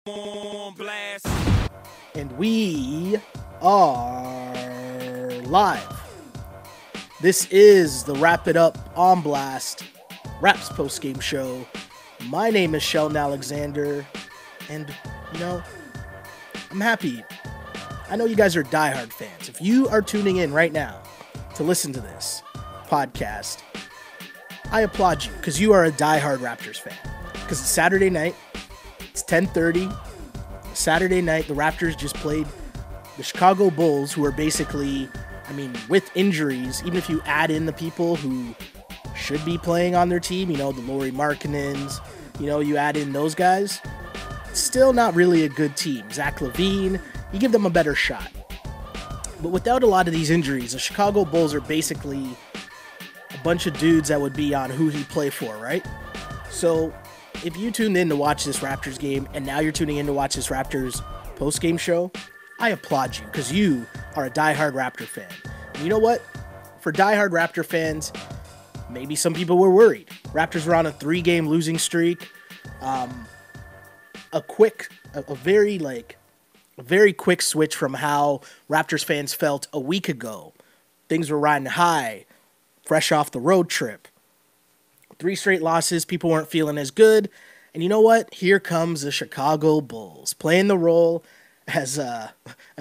On blast. And we are live. This is the Wrap It Up on Blast Raps post-game show. My name is Sheldon Alexander, and I'm happy. I know you guys are diehard fans. If you are tuning in right now to listen to this podcast, I applaud you because you are a diehard Raptors fan. Because it's Saturday night. It's 10:30. Saturday night, the Raptors just played the Chicago Bulls, who are basically, with injuries, even if you add in the people who should be playing on their team, the Lowry Markkanens, you add in those guys, still not really a good team. Zach LaVine, you give them a better shot. But without a lot of these injuries, the Chicago Bulls are basically a bunch of dudes that would be on who he play for, right? So if you tuned in to watch this Raptors game, and now you're tuning in to watch this Raptors post-game show, I applaud you, because you are a diehard Raptor fan. And you know what? For diehard Raptor fans, maybe some people were worried. Raptors were on a 3-game losing streak. A very quick switch from how Raptors fans felt a week ago. Things were riding high, fresh off the road trip. 3 straight losses, people weren't feeling as good. And you know what? Here comes the Chicago Bulls, playing the role as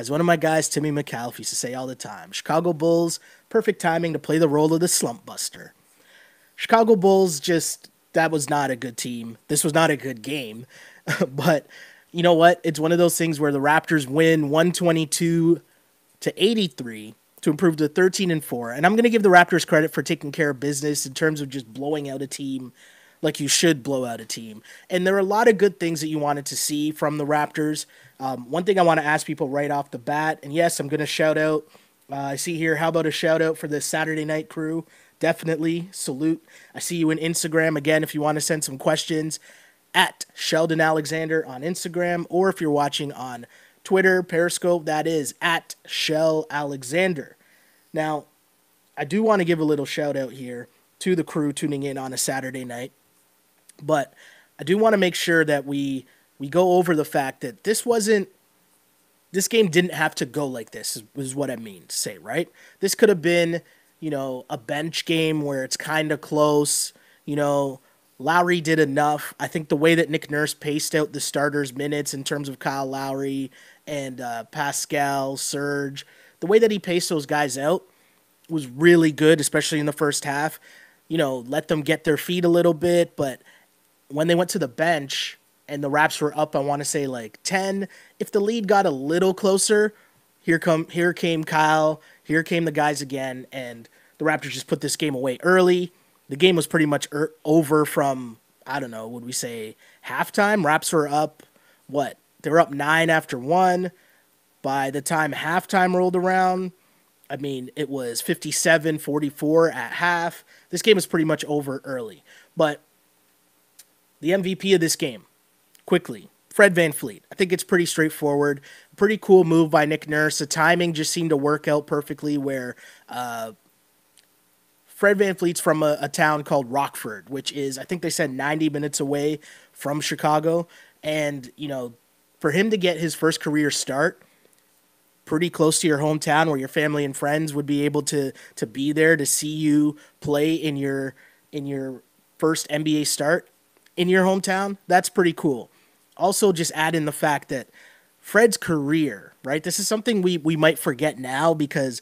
one of my guys, Timmy McAuliffe, used to say all the time. Chicago Bulls, perfect timing to play the role of the slump buster. Chicago Bulls, that was not a good team. This was not a good game. But you know what? It's one of those things where the Raptors win 122-83. To improve to 13-4. And I'm going to give the Raptors credit for taking care of business in terms of just blowing out a team like you should blow out a team. And there are a lot of good things that you wanted to see from the Raptors. One thing I want to ask people right off the bat, and yes, I'm going to shout out, I see here, how about a shout out for the Saturday night crew? Definitely, salute. I see you in Instagram. Again, if you want to send some questions, at Sheldon Alexander on Instagram, or if you're watching on Twitter, Periscope, that is at Shell Alexander. Now, I do want to give a little shout out here to the crew tuning in on a Saturday night, but I do want to make sure that we go over the fact that this game didn't have to go like this, is what I mean to say, right? This could have been, a bench game where it's kind of close, Lowry did enough. I think the way that Nick Nurse paced out the starters' minutes in terms of Kyle Lowry and Pascal, Serge, the way that he paced those guys out was really good, especially in the first half. Let them get their feet a little bit, but when they went to the bench and the Raps were up, I want to say like 10, if the lead got a little closer, here came Kyle, here came the guys again, and the Raptors just put this game away early. The game was pretty much over from, would we say halftime? Raps were up, They were up 9 after 1. By the time halftime rolled around, it was 57-44 at half. This game was pretty much over early. But the MVP of this game, quickly, Fred VanVleet. I think it's pretty straightforward. Pretty cool move by Nick Nurse. The timing just seemed to work out perfectly where Fred VanVleet's from a town called Rockford, which is, I think they said 90 minutes away from Chicago. And, for him to get his first career start pretty close to your hometown where your family and friends would be able to be there to see you play in your first NBA start in your hometown, that's pretty cool. Also, just add in the fact that Fred's career, right? This is something we might forget now because,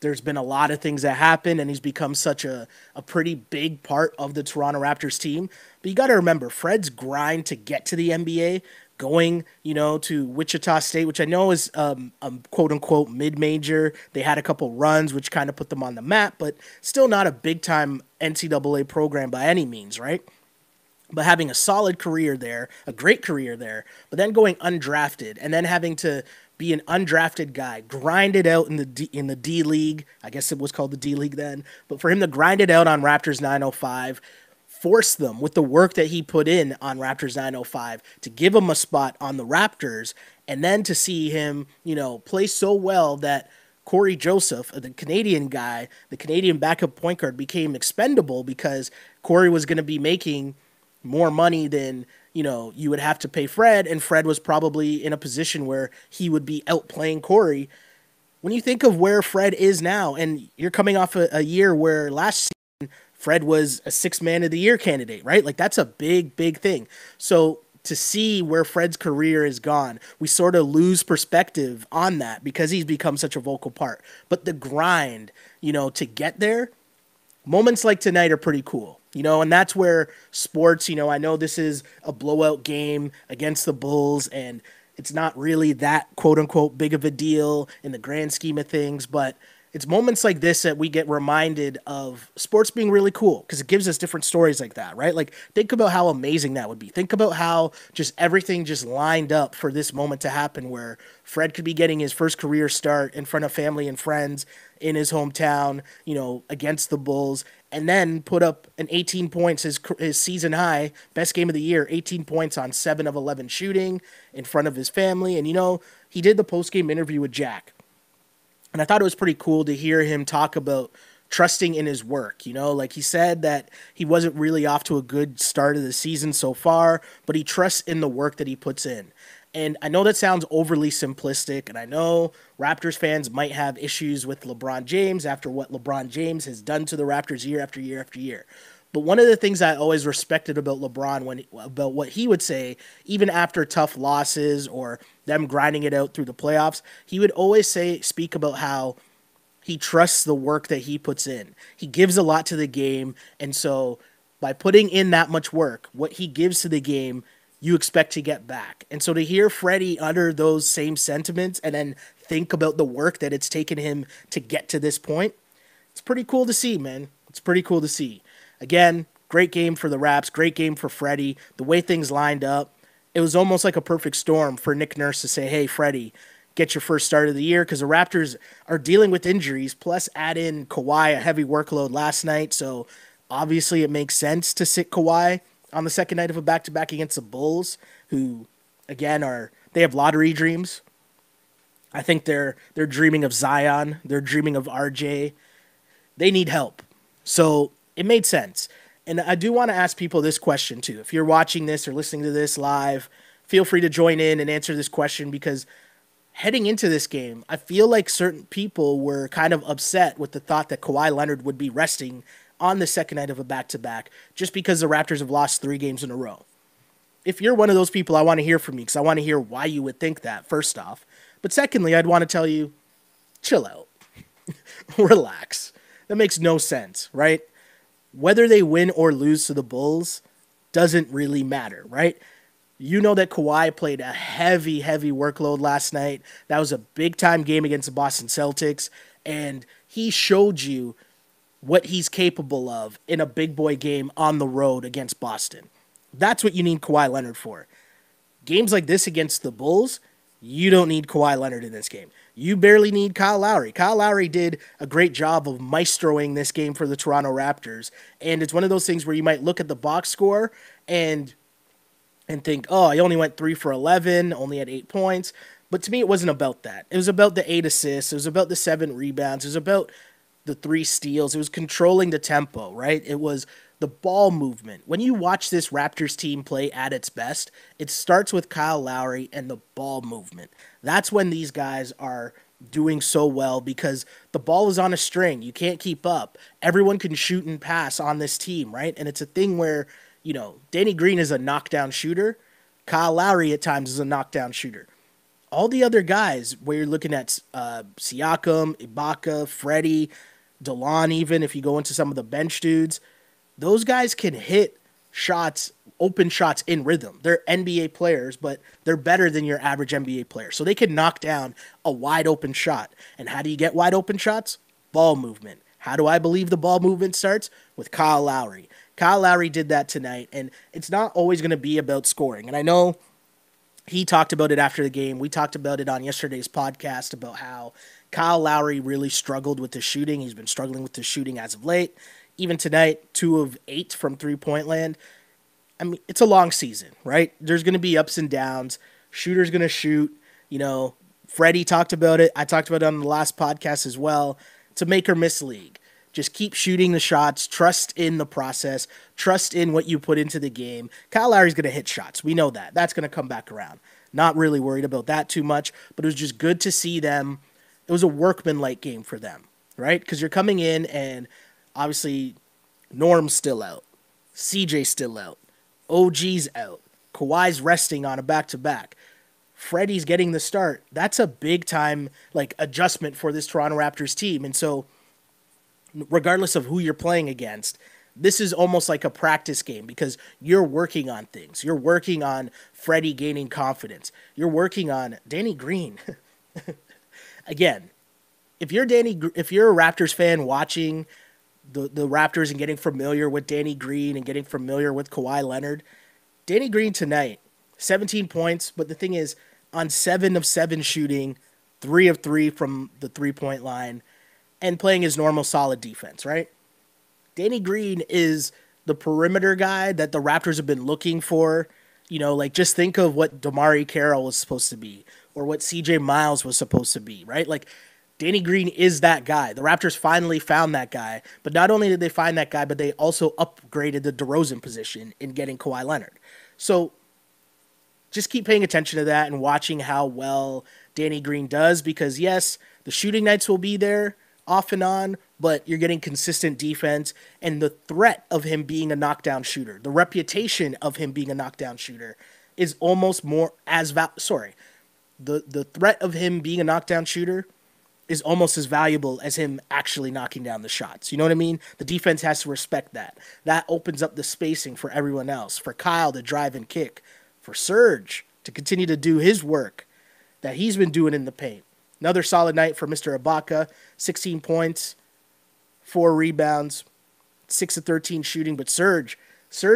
there's been a lot of things that happen, and he's become such a pretty big part of the Toronto Raptors team. But you got to remember, Fred's grind to get to the NBA, going, to Wichita State, which I know is a quote-unquote mid-major. They had a couple runs, which kind of put them on the map, but still not a big-time NCAA program by any means, right? But having a solid career there, a great career there, but then going undrafted, and then having to be an undrafted guy, grind it out in the D League. I guess it was called the D League then. But for him to grind it out on Raptors 905, force them with the work that he put in on Raptors 905 to give him a spot on the Raptors, and then to see him, play so well that Corey Joseph, the Canadian guy, the Canadian backup point guard, became expendable because Corey was going to be making more money than, you would have to pay Fred, and Fred was probably in a position where he would be outplaying Corey. When you think of where Fred is now, and you're coming off a year where last season Fred was a sixth man of the year candidate, right? Like that's a big, big thing. So to see where Fred's career is gone, we sort of lose perspective on that because he's become such a vocal part. But the grind, to get there, moments like tonight are pretty cool, and that's where sports, I know this is a blowout game against the Bulls, and it's not really that quote unquote big of a deal in the grand scheme of things, but it's moments like this that we get reminded of sports being really cool because it gives us different stories like that, right? Like, think about how amazing that would be. Think about how just everything just lined up for this moment to happen where Fred could be getting his first career start in front of family and friends in his hometown, against the Bulls, and then put up an 18 points, his season high, best game of the year, 18 points on 7 of 11 shooting in front of his family. And, he did the post-game interview with Jack. And I thought it was pretty cool to hear him talk about trusting in his work. Like he said that he wasn't really off to a good start of the season so far, but he trusts in the work that he puts in. And I know that sounds overly simplistic, and I know Raptors fans might have issues with LeBron James after what LeBron James has done to the Raptors year after year after year. But one of the things I always respected about LeBron about what he would say, even after tough losses or them grinding it out through the playoffs, he would always speak about how he trusts the work that he puts in. He gives a lot to the game, and so by putting in that much work, what he gives to the game, you expect to get back. And so to hear Freddie utter those same sentiments and then think about the work that it's taken him to get to this point, it's pretty cool to see, man. It's pretty cool to see. Again, great game for the Raps, great game for Freddie. The way things lined up, it was almost like a perfect storm for Nick Nurse to say, hey, Freddie, get your first start of the year, because the Raptors are dealing with injuries, plus add in Kawhi, a heavy workload last night. So obviously it makes sense to sit Kawhi on the second night of a back-to-back against the Bulls, who, again, they have lottery dreams. I think they're dreaming of Zion. They're dreaming of RJ. They need help. So it made sense. And I do want to ask people this question too. If you're watching this or listening to this live, feel free to join in and answer this question, because heading into this game, I feel like certain people were kind of upset with the thought that Kawhi Leonard would be resting on the second night of a back-to-back just because the Raptors have lost 3 games in a row. If you're one of those people, I want to hear from you, because I want to hear why you would think that, first off. But secondly, I'd want to tell you, chill out. Relax. That makes no sense, right? Whether they win or lose to the Bulls doesn't really matter, right? You know that Kawhi played a heavy, heavy workload last night. That was a big-time game against the Boston Celtics, and he showed you what he's capable of in a big boy game on the road against Boston. That's what you need Kawhi Leonard for. Games like this against the Bulls, you don't need Kawhi Leonard in this game. You barely need Kyle Lowry. Kyle Lowry did a great job of maestroing this game for the Toronto Raptors. And it's one of those things where you might look at the box score and think, oh, he only went 3 for 11, only had 8 points. But to me, it wasn't about that. It was about the 8 assists. It was about the 7 rebounds. It was about the 3 steals. It was controlling the tempo, right? It was the ball movement. When you watch this Raptors team play at its best, it starts with Kyle Lowry and the ball movement. That's when these guys are doing so well, because the ball is on a string. You can't keep up. Everyone can shoot and pass on this team, right? And it's a thing where, Danny Green is a knockdown shooter. Kyle Lowry at times is a knockdown shooter. All the other guys, where you're looking at Siakam, Ibaka, Freddie, DeLon, even if you go into some of the bench dudes, those guys can hit shots, open shots in rhythm. They're NBA players, but they're better than your average NBA player. So they can knock down a wide open shot. And how do you get wide open shots? Ball movement. How do I believe the ball movement starts? With Kyle Lowry. Kyle Lowry did that tonight, and it's not always going to be about scoring. And I know he talked about it after the game. We talked about it on yesterday's podcast about how Kyle Lowry really struggled with the shooting. He's been struggling with the shooting as of late. Even tonight, 2 of 8 from three-point land. I mean, it's a long season, right? There's going to be ups and downs. Shooter's going to shoot. Freddie talked about it. I talked about it on the last podcast as well. It's a make or miss league. Just keep shooting the shots, trust in the process, trust in what you put into the game. Kyle Lowry's going to hit shots. We know that. That's going to come back around. Not really worried about that too much, but it was just good to see them. It was a workman-like game for them, right? Because you're coming in and obviously Norm's still out. CJ's still out. OG's out. Kawhi's resting on a back-to-back. Freddie's getting the start. That's a big-time adjustment for this Toronto Raptors team. And so regardless of who you're playing against, this is almost like a practice game because you're working on things. You're working on Freddie gaining confidence. You're working on Danny Green. Again, if you're a Raptors fan watching the Raptors and getting familiar with Danny Green and getting familiar with Kawhi Leonard, Danny Green tonight, 17 points, but the thing is, on 7 of 7 shooting, 3 of 3 from the three-point line, and playing his normal solid defense, right? Danny Green is the perimeter guy that the Raptors have been looking for. Just think of what DeMarre Carroll was supposed to be or what CJ Miles was supposed to be, right? Danny Green is that guy. The Raptors finally found that guy. But not only did they find that guy, but they also upgraded the DeRozan position in getting Kawhi Leonard. So just keep paying attention to that and watching how well Danny Green does because, yes, the shooting nights will be there off and on, but you're getting consistent defense and the threat of him being a knockdown shooter, the reputation of him being a knockdown shooter is almost more the threat of him being a knockdown shooter is almost as valuable as him actually knocking down the shots. You know what I mean? The defense has to respect that. That opens up the spacing for everyone else, for Kyle to drive and kick, for Serge to continue to do his work that he's been doing in the paint. Another solid night for Mr. Ibaka, 16 points, 4 rebounds, 6 of 13 shooting. But Serge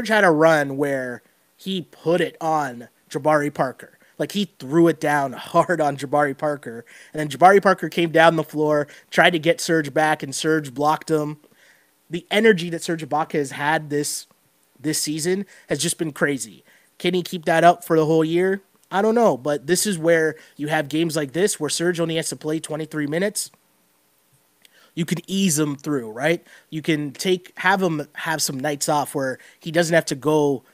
had a run where he put it on Jabari Parker. He threw it down hard on Jabari Parker. And then Jabari Parker came down the floor, tried to get Serge back, and Serge blocked him. The energy that Serge Ibaka has had this season has just been crazy. Can he keep that up for the whole year? I don't know, but this is where you have games like this where Serge only has to play 23 minutes. You can ease him through, right? You can have him have some nights off where he doesn't have to go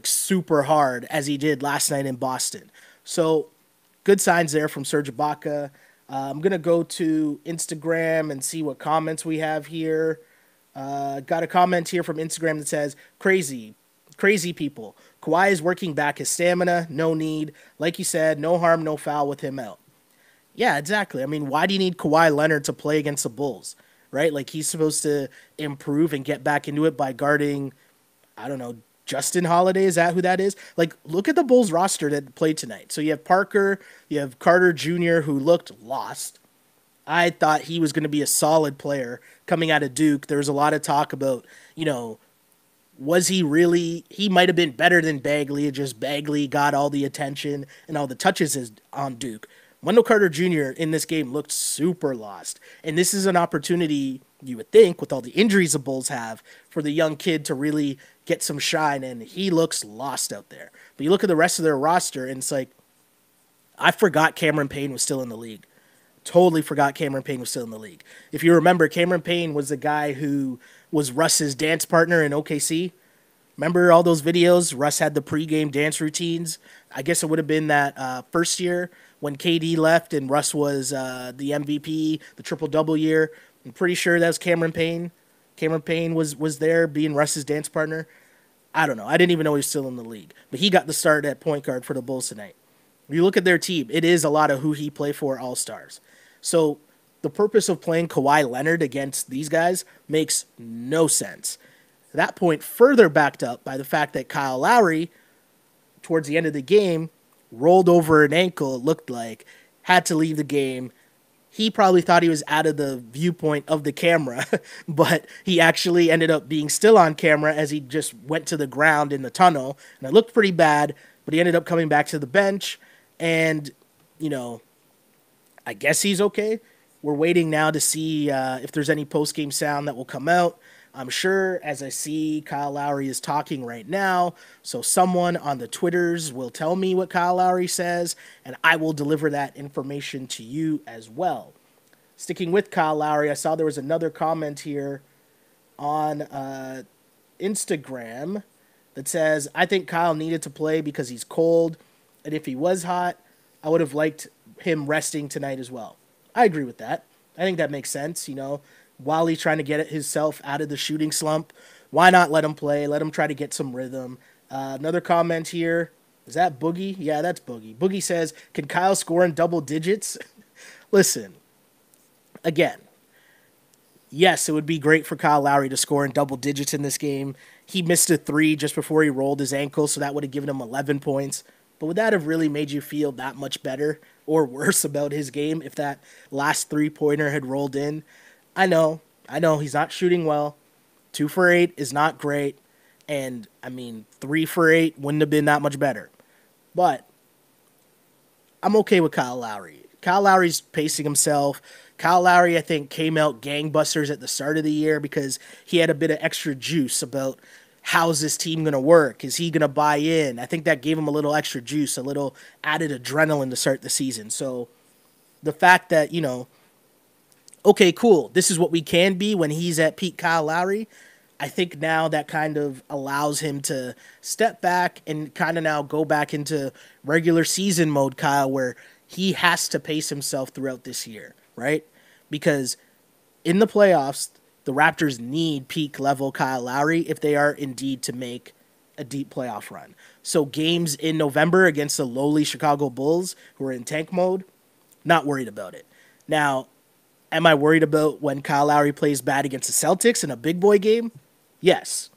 super hard as he did last night in Boston. So good signs there from Serge Ibaka. I'm going to go to Instagram and see what comments we have here. Got a comment here from Instagram that says, crazy people. Kawhi is working back his stamina, no need. Like you said, no harm, no foul with him out. Yeah, exactly. I mean, why do you need Kawhi Leonard to play against the Bulls, right? He's supposed to improve and get back into it by guarding, I don't know, Justin Holiday. Is that who that is? Look at the Bulls roster that played tonight. So you have Parker, you have Carter Jr., who looked lost. I thought he was going to be a solid player coming out of Duke. There was a lot of talk about, was he really, he might have been better than Bagley, just Bagley got all the attention and all the touches on Duke. Wendell Carter Jr. in this game looked super lost. And this is an opportunity, you would think, with all the injuries the Bulls have, for the young kid to really get some shine, and he looks lost out there. But you look at the rest of their roster, and it's I forgot Cameron Payne was still in the league. Totally forgot Cameron Payne was still in the league. If you remember, Cameron Payne was the guy who was Russ's dance partner in OKC. Remember all those videos? Russ had the pregame dance routines. I guess it would have been that first year when KD left and Russ was the MVP, the triple-double year. I'm pretty sure that was Cameron Payne. Cameron Payne was there being Russ's dance partner. I don't know. I didn't even know he was still in the league. But he got the start at point guard for the Bulls tonight. When you look at their team, it is a lot of who he played for all-stars. So the purpose of playing Kawhi Leonard against these guys makes no sense. That point further backed up by the fact that Kyle Lowry, towards the end of the game, rolled over an ankle, it looked like, had to leave the game. He probably thought he was out of the viewpoint of the camera, but he actually ended up being still on camera as he just went to the ground in the tunnel, and it looked pretty bad, but he ended up coming back to the bench, and, I guess he's okay. We're waiting now to see if there's any post-game sound that will come out. I'm sure, as I see, Kyle Lowry is talking right now, so someone on the Twitters will tell me what Kyle Lowry says, and I will deliver that information to you as well. Sticking with Kyle Lowry, I saw there was another comment here on Instagram that says, I think Kyle needed to play because he's cold, and if he was hot, I would have liked him resting tonight as well. I agree with that. I think that makes sense, while he's trying to get himself out of the shooting slump. Why not let him play? Let him try to get some rhythm. Another comment here. Is that Boogie? Yeah, that's Boogie. Boogie says, can Kyle score in double digits? Listen, again, yes, it would be great for Kyle Lowry to score in double digits in this game. He missed a three just before he rolled his ankle, so that would have given him 11 points. But would that have really made you feel that much better or worse about his game if that last three-pointer had rolled in? I know, he's not shooting well. 2 for 8 is not great. And, 3 for 8 wouldn't have been that much better. But I'm okay with Kyle Lowry. Kyle Lowry's pacing himself. Kyle Lowry, I think, came out gangbusters at the start of the year because he had a bit of extra juice about how's this team going to work? Is he going to buy in? I think that gave him a little extra juice, a little added adrenaline to start the season. So the fact that, okay, cool, this is what we can be when he's at peak Kyle Lowry, I think now that kind of allows him to step back and kind of now go back into regular season mode, Kyle, where he has to pace himself throughout this year, right? Because in the playoffs, the Raptors need peak level Kyle Lowry if they are indeed to make a deep playoff run. So games in November against the lowly Chicago Bulls who are in tank mode, not worried about it. Now, am I worried about when Kyle Lowry plays bad against the Celtics in a big boy game? Yes.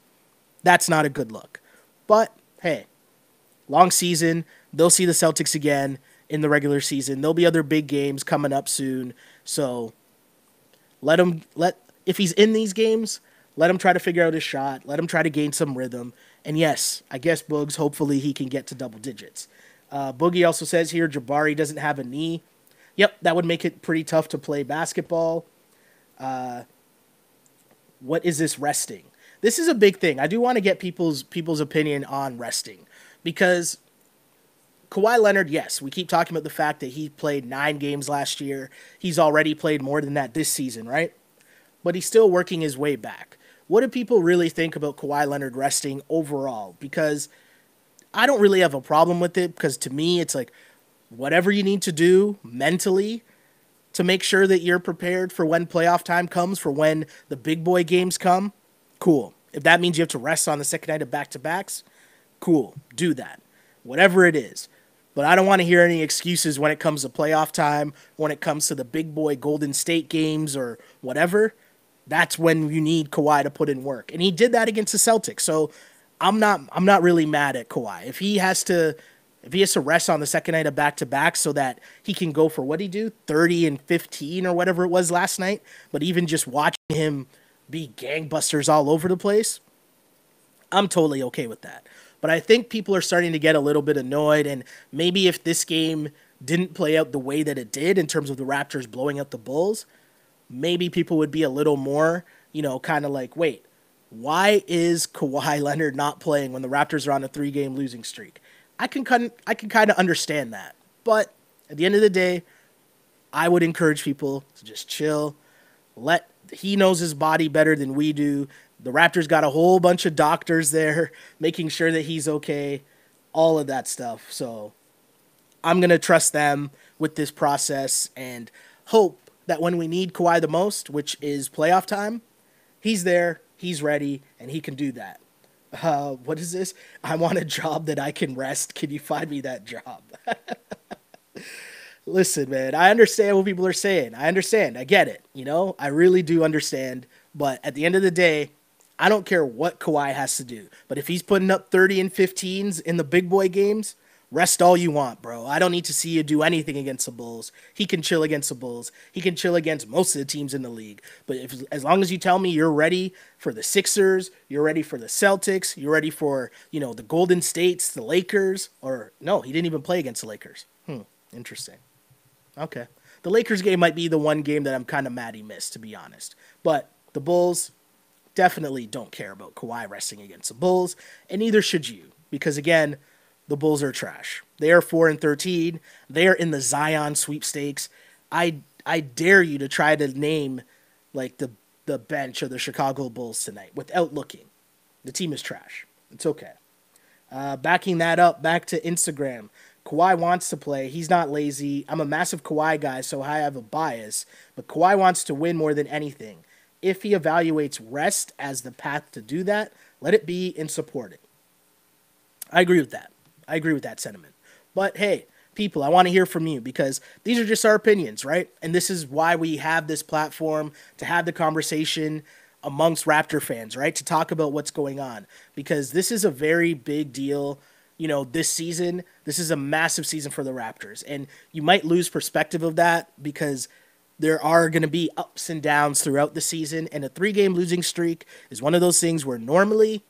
That's not a good look. But, hey, long season. They'll see the Celtics again in the regular season. There'll be other big games coming up soon. So, if he's in these games, let him try to figure out his shot. Let him try to gain some rhythm. And yes, I guess Boogs, hopefully he can get to double digits. Boogie also says here, Jabari doesn't have a knee. Yep, that would make it pretty tough to play basketball. What is this resting? This is a big thing. I do want to get people's opinion on resting because Kawhi Leonard, yes, we keep talking about the fact that he played 9 games last year. He's already played more than that this season, right? But he's still working his way back. What do people really think about Kawhi Leonard resting overall? Because I don't really have a problem with it because to me, it's like whatever you need to do mentally to make sure that you're prepared for when playoff time comes, for when the big boy games come, cool. If that means you have to rest on the second night of back-to-backs, cool. Do that. Whatever it is. But I don't want to hear any excuses when it comes to playoff time, when it comes to the big boy Golden State games or whatever. That's when you need Kawhi to put in work. And he did that against the Celtics. So I'm not really mad at Kawhi. If he has to rest on the second night of back-to-back so that he can go for, what he do, 30 and 15 or whatever it was last night, but even just watching him be gangbusters all over the place, I'm totally okay with that. But I think people are starting to get a little bit annoyed, and maybe if this game didn't play out the way that it did in terms of the Raptors blowing out the Bulls, maybe people would be a little more, kind of like, wait, why is Kawhi Leonard not playing when the Raptors are on a 3-game losing streak? I can kind of understand that. But at the end of the day, I would encourage people to just chill. He knows his body better than we do. The Raptors got a whole bunch of doctors there making sure that he's okay, all of that stuff. So I'm going to trust them with this process and hope that when we need Kawhi the most, which is playoff time, he's there, he's ready, and he can do that. What is this? I want a job that I can rest. Can you find me that job? Listen, man, I understand what people are saying. I understand. I get it. I really do understand. But at the end of the day, I don't care what Kawhi has to do. But if he's putting up 30 and 15s in the big boy games, rest all you want, bro. I don't need to see you do anything against the Bulls. He can chill against the Bulls. He can chill against most of the teams in the league. But as long as you tell me you're ready for the Sixers, you're ready for the Celtics, you're ready for, the Golden States, the Lakers, or no, he didn't even play against the Lakers. Interesting. Okay. The Lakers game might be the one game that I'm kind of mad he missed, to be honest. But the Bulls definitely don't care about Kawhi resting against the Bulls, and neither should you. Because, again, the Bulls are trash. They are 4-13. They are in the Zion sweepstakes. I dare you to try to name, like, the the bench of the Chicago Bulls tonight without looking. The team is trash. It's okay. Backing that up, back to Instagram. Kawhi wants to play. He's not lazy. I'm a massive Kawhi guy, so I have a bias. But Kawhi wants to win more than anything. If he evaluates rest as the path to do that, let it be and support it. I agree with that. I agree with that sentiment. But hey, people, I want to hear from you because these are just our opinions, right? And this is why we have this platform to have the conversation amongst Raptor fans, right? To talk about what's going on because this is a very big deal. You know, this season, this is a massive season for the Raptors. And you might lose perspective of that because there are going to be ups and downs throughout the season. And a 3-game losing streak is one of those things where normally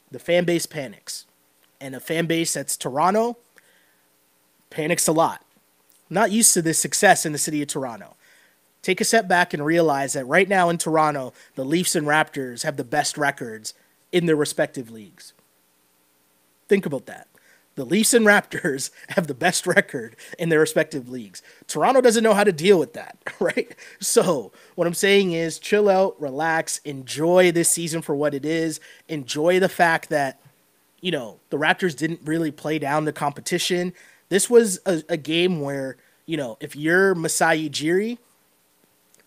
the fan base panics. And a fan base that's Toronto panics a lot. Not used to this success in the city of Toronto. Take a step back and realize that right now in Toronto, the Leafs and Raptors have the best records in their respective leagues. Think about that. The Leafs and Raptors have the best record in their respective leagues. Toronto doesn't know how to deal with that, right? So what I'm saying is chill out, relax, enjoy this season for what it is. Enjoy the fact that, you know, the Raptors didn't really play down the competition. This was a game where, you know, if you're Masai Ujiri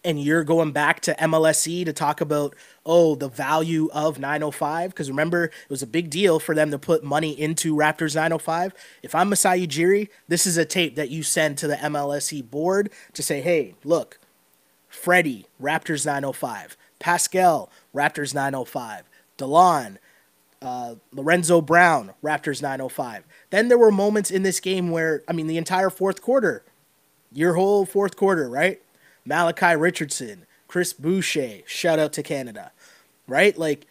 and you're going back to MLSE to talk about, oh, the value of 905, because remember, it was a big deal for them to put money into Raptors 905. If I'm Masai Ujiri, this is a tape that you send to the MLSE board to say, hey, look, Freddie, Raptors 905, Pascal, Raptors 905, DeLon, Lorenzo Brown, Raptors 905. Then there were moments in this game where, I mean, the entire fourth quarter, your whole fourth quarter, right? Malachi Richardson, Chris Boucher, shout out to Canada, right? Like,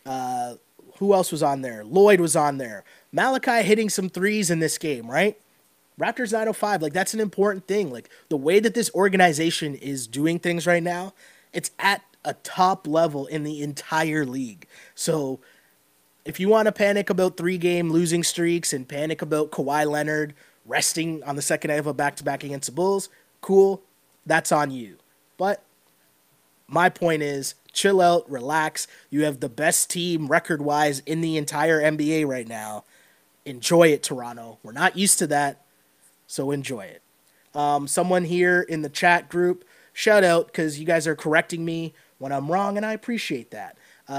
who else was on there? Lloyd was on there. Malachi hitting some threes in this game, right? Raptors 905, like, that's an important thing. Like, the way that this organization is doing things right now, it's at a top level in the entire league. So, if you want to panic about 3-game losing streaks and panic about Kawhi Leonard resting on the second night of a back-to-back against the Bulls, cool. That's on you. But my point is, chill out, relax. You have the best team record-wise in the entire NBA right now. Enjoy it, Toronto. We're not used to that, so enjoy it. Someone here in the chat group, shout out, because you guys are correcting me when I'm wrong, and I appreciate that.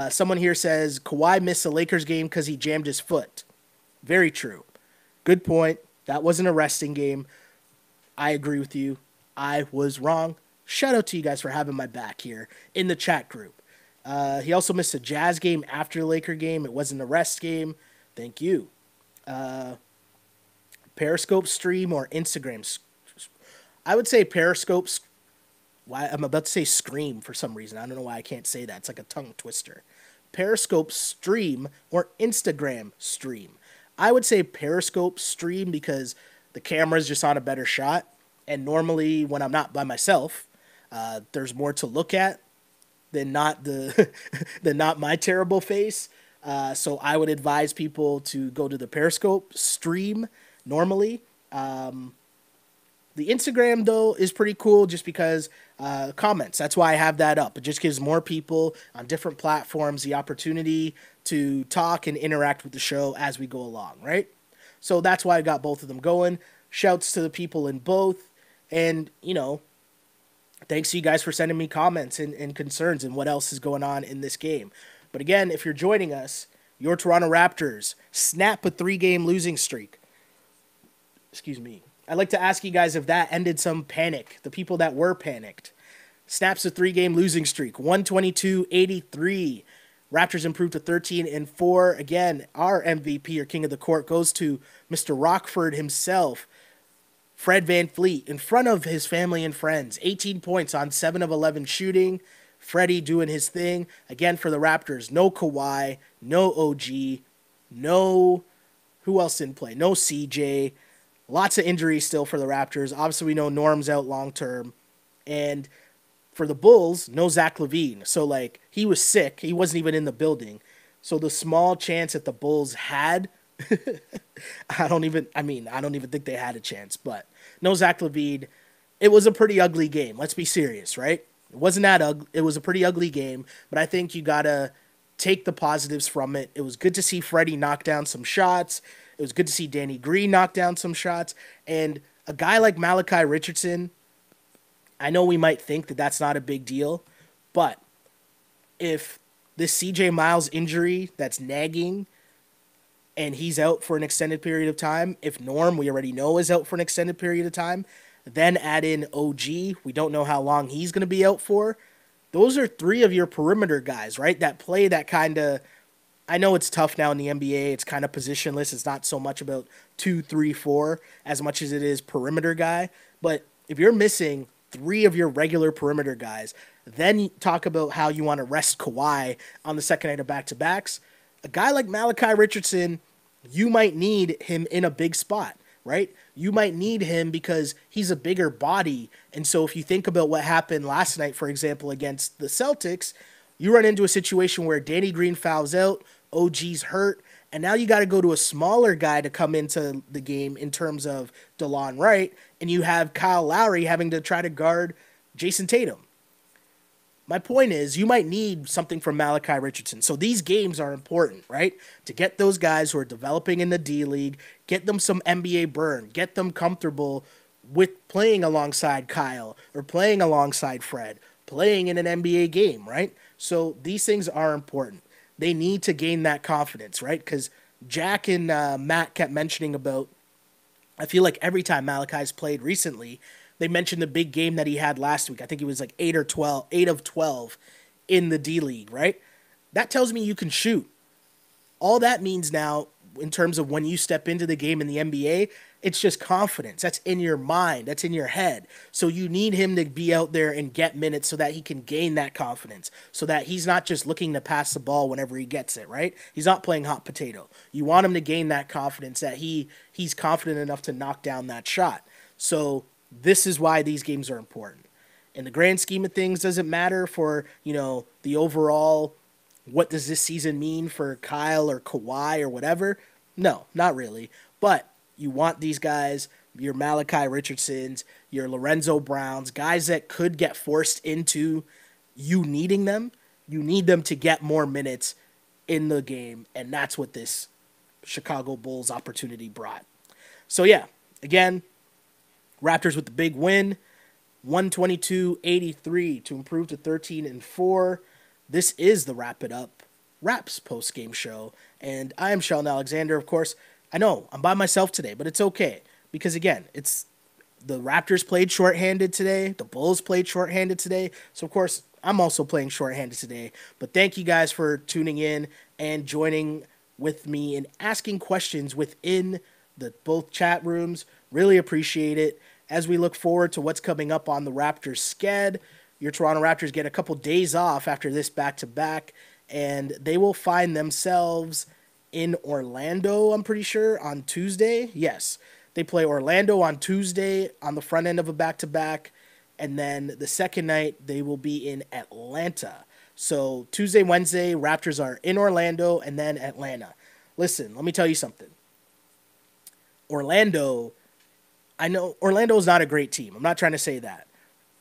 Someone here says, Kawhi missed the Lakers game because he jammed his foot. Very true. Good point. That wasn't a resting game. I agree with you. I was wrong. Shout out to you guys for having my back here in the chat group. He also missed a Jazz game after the Laker game. It wasn't a rest game. Thank you. Periscope stream or Instagram? I would say Periscope. Why I'm about to say scream for some reason. I don't know why I can't say that. It's like a tongue twister. Periscope stream or Instagram stream? I would say Periscope stream because the camera's just on a better shot. And normally when I'm not by myself, there's more to look at than not than not my terrible face. So I would advise people to go to the Periscope stream normally. The Instagram, though, is pretty cool just because comments. That's why I have that up. It just gives more people on different platforms the opportunity to talk and interact with the show as we go along, right? So that's why I got both of them going. Shouts to the people in both. And, you know, thanks to you guys for sending me comments and concerns and what else is going on in this game. But again, if you're joining us, your Toronto Raptors snap a 3-game losing streak. Excuse me. I'd like to ask you guys if that ended some panic. The people that were panicked. Snaps a 3-game losing streak. 122-83. Raptors improved to 13-4. Again, our MVP or king of the court goes to Mr. Rockford himself. Fred VanVleet, in front of his family and friends. 18 points on 7 of 11 shooting. Freddie doing his thing. Again, for the Raptors, no Kawhi, no OG, no... Who else didn't play? No CJ. Lots of injuries still for the Raptors. Obviously, we know Norm's out long-term. And for the Bulls, no Zach LaVine. So, like, he was sick. He wasn't even in the building. So the small chance that the Bulls had... I don't even think they had a chance, but no Zach LaVine. It was a pretty ugly game. Let's be serious, right? It wasn't that ugly. It was a pretty ugly game, but I think you gotta take the positives from it. It was good to see Freddie knock down some shots. It was good to see Danny Green knock down some shots. And a guy like Malachi Richardson, I know we might think that that's not a big deal, but if this CJ Miles injury that's nagging and he's out for an extended period of time, if Norm, we already know, is out for an extended period of time, then add in OG, we don't know how long he's going to be out for. Those are three of your perimeter guys, right? That play that kind of, I know it's tough now in the NBA. It's kind of positionless. It's not so much about 2, 3, 4 as much as it is perimeter guy. But if you're missing three of your regular perimeter guys, then you talk about how you want to rest Kawhi on the second night of back-to-backs. A guy like Malachi Richardson, you might need him in a big spot, right? You might need him because he's a bigger body. And so if you think about what happened last night, for example, against the Celtics, you run into a situation where Danny Green fouls out, OG's hurt, and now you got to go to a smaller guy to come into the game in terms of DeLon Wright, and you have Kyle Lowry having to try to guard Jason Tatum. My point is, you might need something from Malachi Richardson. So these games are important, right? To get those guys who are developing in the D League, get them some NBA burn, get them comfortable with playing alongside Kyle or playing alongside Fred, playing in an NBA game, right? So these things are important. They need to gain that confidence, right? Because Jack and Matt kept mentioning about, I feel like every time Malachi's played recently, they mentioned the big game that he had last week. I think he was like 8 of 12 in the D League, right? That tells me you can shoot. All that means now, in terms of when you step into the game in the NBA, it's just confidence. That's in your mind. That's in your head. So you need him to be out there and get minutes so that he can gain that confidence, so that he's not just looking to pass the ball whenever he gets it, right? He's not playing hot potato. You want him to gain that confidence that he's confident enough to knock down that shot. So this is why these games are important. In the grand scheme of things, does it matter for, the overall, what does this season mean for Kyle or Kawhi or whatever? No, not really. But you want these guys, your Malachi Richardsons, your Lorenzo Browns, guys that could get forced into you needing them. You need them to get more minutes in the game, and that's what this Chicago Bulls opportunity brought. So yeah, again, Raptors with the big win, 122-83 to improve to 13-4. This is the Wrap It Up Raps post-game show, and I am Sheldon Alexander. Of course, I know I'm by myself today, but it's okay because, again, it's the Raptors played shorthanded today. The Bulls played shorthanded today. So, of course, I'm also playing shorthanded today. But thank you guys for tuning in and joining with me and asking questions within the both chat rooms. Really appreciate it. As we look forward to what's coming up on the Raptors sched, your Toronto Raptors get a couple days off after this back-to-back, and they will find themselves in Orlando, I'm pretty sure, on Tuesday. Yes, they play Orlando on Tuesday on the front end of a back-to-back, and then the second night they will be in Atlanta. So Tuesday, Wednesday, Raptors are in Orlando and then Atlanta. Listen, let me tell you something. I know Orlando's not a great team. I'm not trying to say that.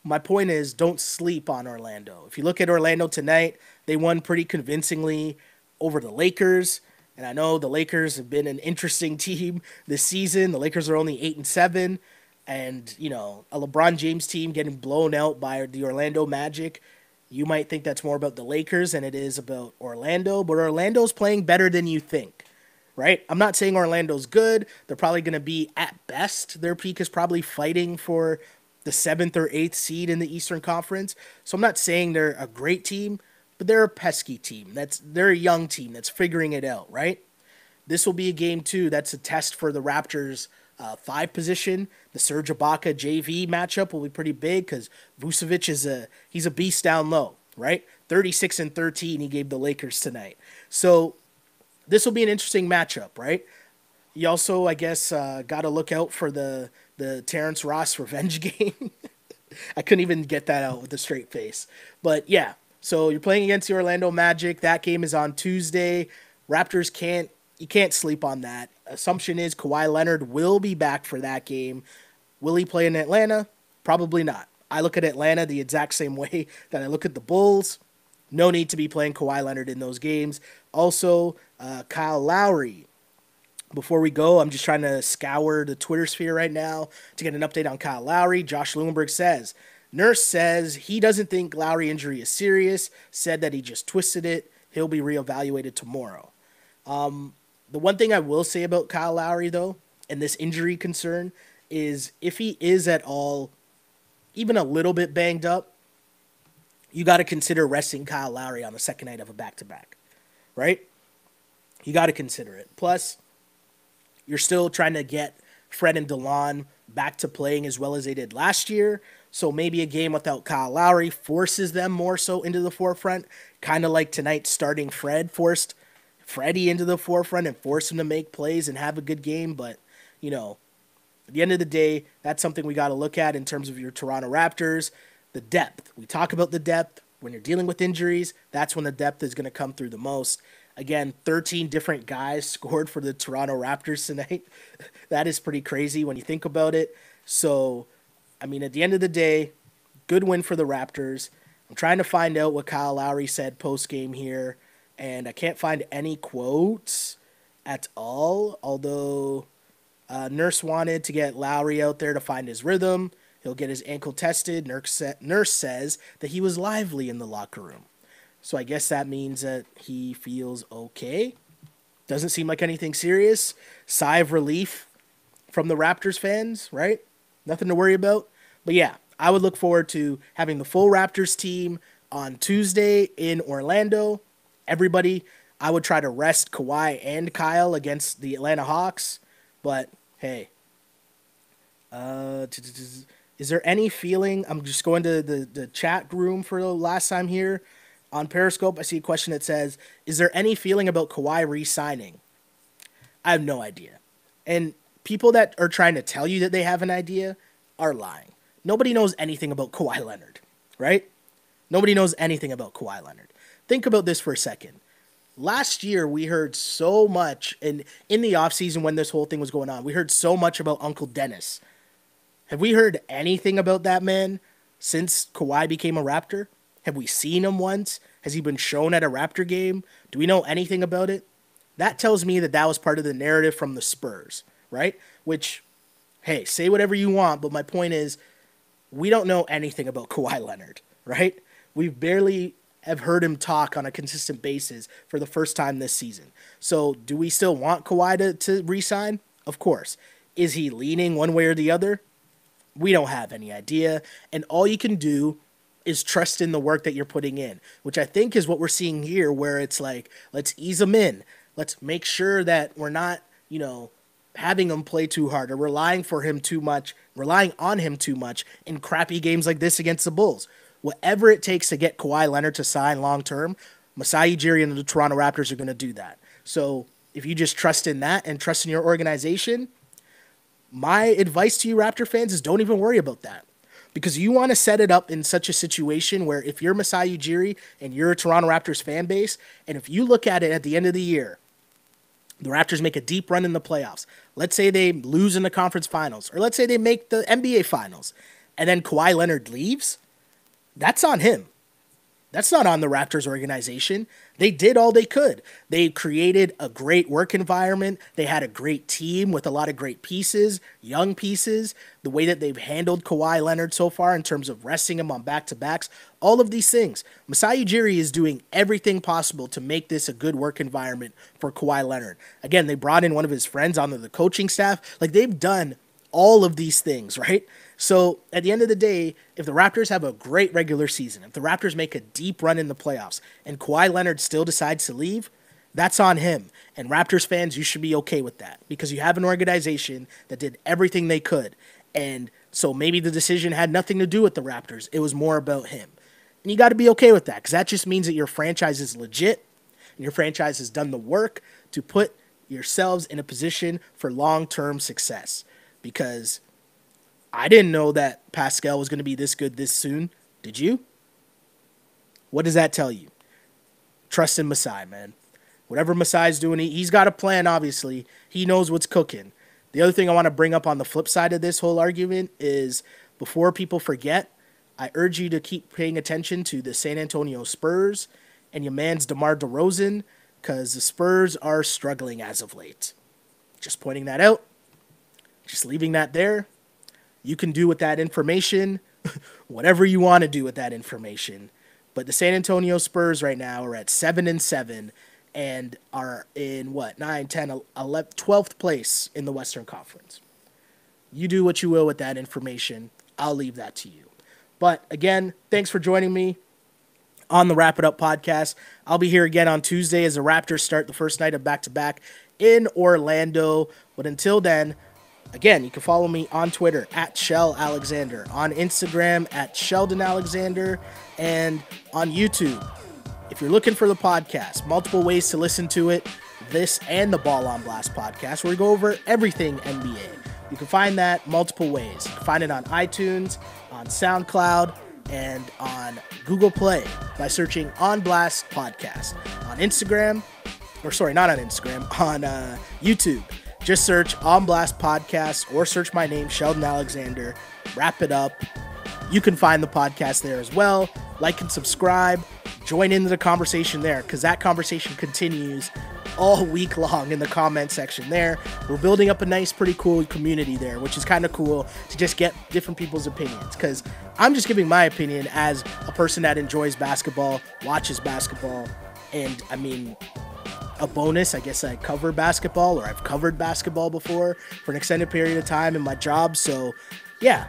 My point is, don't sleep on Orlando. If you look at Orlando tonight, they won pretty convincingly over the Lakers. And I know the Lakers have been an interesting team this season. The Lakers are only 8-7. And, a LeBron James team getting blown out by the Orlando Magic. You might think that's more about the Lakers than it is about Orlando. But Orlando's playing better than you think. Right? I'm not saying Orlando's good. They're probably going to be, at best, their peak is probably fighting for the 7th or 8th seed in the Eastern Conference. So I'm not saying they're a great team, but they're a pesky team. They're a young team that's figuring it out, right? This will be a game, too, that's a test for the Raptors' 5 position. The Serge Ibaka JV matchup will be pretty big because Vucevic he's a beast down low, right? 36-13 he gave the Lakers tonight. So this will be an interesting matchup, right? You also, I guess, got to look out for the Terrence Ross revenge game. I couldn't even get that out with a straight face. But, yeah, so you're playing against the Orlando Magic. That game is on Tuesday. Raptors you can't sleep on that. Assumption is Kawhi Leonard will be back for that game. Will he play in Atlanta? Probably not. I look at Atlanta the exact same way that I look at the Bulls. No need to be playing Kawhi Leonard in those games. Also, Kyle Lowry. Before we go, I'm just trying to scour the Twitter sphere right now to get an update on Kyle Lowry. Josh Lewinberg says, Nurse says he doesn't think Lowry injury is serious, said that he just twisted it. He'll be reevaluated tomorrow. The one thing I will say about Kyle Lowry, though, and this injury concern, is if he is at all even a little bit banged up, you got to consider resting Kyle Lowry on the second night of a back-to-back, right? You got to consider it. Plus, you're still trying to get Fred and DeLon back to playing as well as they did last year. So maybe a game without Kyle Lowry forces them more so into the forefront, kind of like tonight starting Fred forced Freddie into the forefront and forced him to make plays and have a good game. But, you know, at the end of the day, that's something we got to look at in terms of your Toronto Raptors. The depth. We talk about the depth. When you're dealing with injuries, that's when the depth is going to come through the most. Again, 13 different guys scored for the Toronto Raptors tonight. That is pretty crazy when you think about it. So, I mean, at the end of the day, good win for the Raptors. I'm trying to find out what Kyle Lowry said post-game here, and I can't find any quotes at all, although Nurse wanted to get Lowry out there to find his rhythm. He'll get his ankle tested. Nurse says that he was lively in the locker room. So I guess that means that he feels okay. Doesn't seem like anything serious. Sigh of relief from the Raptors fans, right? Nothing to worry about. But yeah, I would look forward to having the full Raptors team on Tuesday in Orlando. Everybody, I would try to rest Kawhi and Kyle against the Atlanta Hawks. But hey, is there any feeling? I'm just going to the chat room for the last time here. On Periscope, I see a question that says, is there any feeling about Kawhi re-signing? I have no idea. And people that are trying to tell you that they have an idea are lying. Nobody knows anything about Kawhi Leonard, right? Nobody knows anything about Kawhi Leonard. Think about this for a second. Last year, we heard so much, and in the offseason when this whole thing was going on, we heard so much about Uncle Dennis. Have we heard anything about that man since Kawhi became a Raptor? Have we seen him once? Has he been shown at a Raptor game? Do we know anything about it? That tells me that that was part of the narrative from the Spurs, right? Which, hey, say whatever you want, but my point is, we don't know anything about Kawhi Leonard, right? We've barely have heard him talk on a consistent basis for the first time this season. So do we still want Kawhi to re-sign? Of course. Is he leaning one way or the other? We don't have any idea. And all you can do is trust in the work that you're putting in, which I think is what we're seeing here, where it's like, let's ease them in. Let's make sure that we're not, having him play too hard or relying on him too much in crappy games like this against the Bulls. Whatever it takes to get Kawhi Leonard to sign long-term, Masai Ujiri and the Toronto Raptors are going to do that. So if you just trust in that and trust in your organization, my advice to you Raptor fans is don't even worry about that. Because you want to set it up in such a situation where if you're Masai Ujiri and you're a Toronto Raptors fan base, and if you look at it at the end of the year, the Raptors make a deep run in the playoffs. Let's say they lose in the conference finals, or let's say they make the NBA finals, and then Kawhi Leonard leaves, that's on him. That's not on the Raptors organization. They did all they could. They created a great work environment. They had a great team with a lot of great pieces, young pieces. The way that they've handled Kawhi Leonard so far in terms of resting him on back-to-backs, all of these things. Masai Ujiri is doing everything possible to make this a good work environment for Kawhi Leonard. Again, they brought in one of his friends onto the coaching staff. Like, they've done all of these things, right? So at the end of the day, if the Raptors have a great regular season, if the Raptors make a deep run in the playoffs, and Kawhi Leonard still decides to leave, that's on him. And Raptors fans, you should be okay with that because you have an organization that did everything they could. And so maybe the decision had nothing to do with the Raptors. It was more about him. And you got to be okay with that because that just means that your franchise is legit and your franchise has done the work to put yourselves in a position for long-term success. Because I didn't know that Pascal was going to be this good this soon. Did you? What does that tell you? Trust in Masai, man. Whatever Masai's doing, he's got a plan, obviously. He knows what's cooking. The other thing I want to bring up on the flip side of this whole argument is, before people forget, I urge you to keep paying attention to the San Antonio Spurs and your man's DeMar DeRozan, because the Spurs are struggling as of late. Just pointing that out. Just leaving that there. You can do with that information whatever you want to do with that information. But the San Antonio Spurs right now are at 7-7 and are in, 9, 10, 11, 12th place in the Western Conference. You do what you will with that information. I'll leave that to you. But again, thanks for joining me on the Wrap It Up podcast. I'll be here again on Tuesday as the Raptors start the first night of back-to-back in Orlando. But until then, again, you can follow me on Twitter at Shell Alexander, on Instagram at Sheldon Alexander, and on YouTube. If you're looking for the podcast, multiple ways to listen to it, this and the Ball on Blast podcast, where we go over everything NBA. You can find that multiple ways. You can find it on iTunes, on SoundCloud, and on Google Play by searching On Blast Podcast. On Instagram, not on Instagram, on YouTube. Just search On Blast Podcast or search my name, Sheldon Alexander. Wrap It Up. You can find the podcast there as well. Like and subscribe. Join into the conversation there, because that conversation continues all week long in the comment section there. We're building up a nice, pretty cool community there, which is kind of cool to just get different people's opinions, because I'm just giving my opinion as a person that enjoys basketball, watches basketball, and I mean, a bonus, I guess I cover basketball, or I've covered basketball before for an extended period of time in my job. So yeah,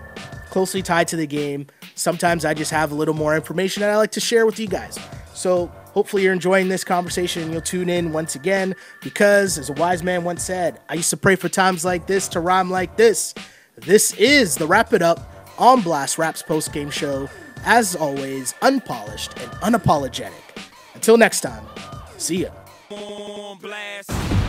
closely tied to the game. Sometimes I just have a little more information that I like to share with you guys. So hopefully you're enjoying this conversation and you'll tune in once again, because as a wise man once said, I used to pray for times like this to rhyme like this. This is the Wrap It Up On Blast Raps post-game show. As always, unpolished and unapologetic. Until next time, see ya. On blast.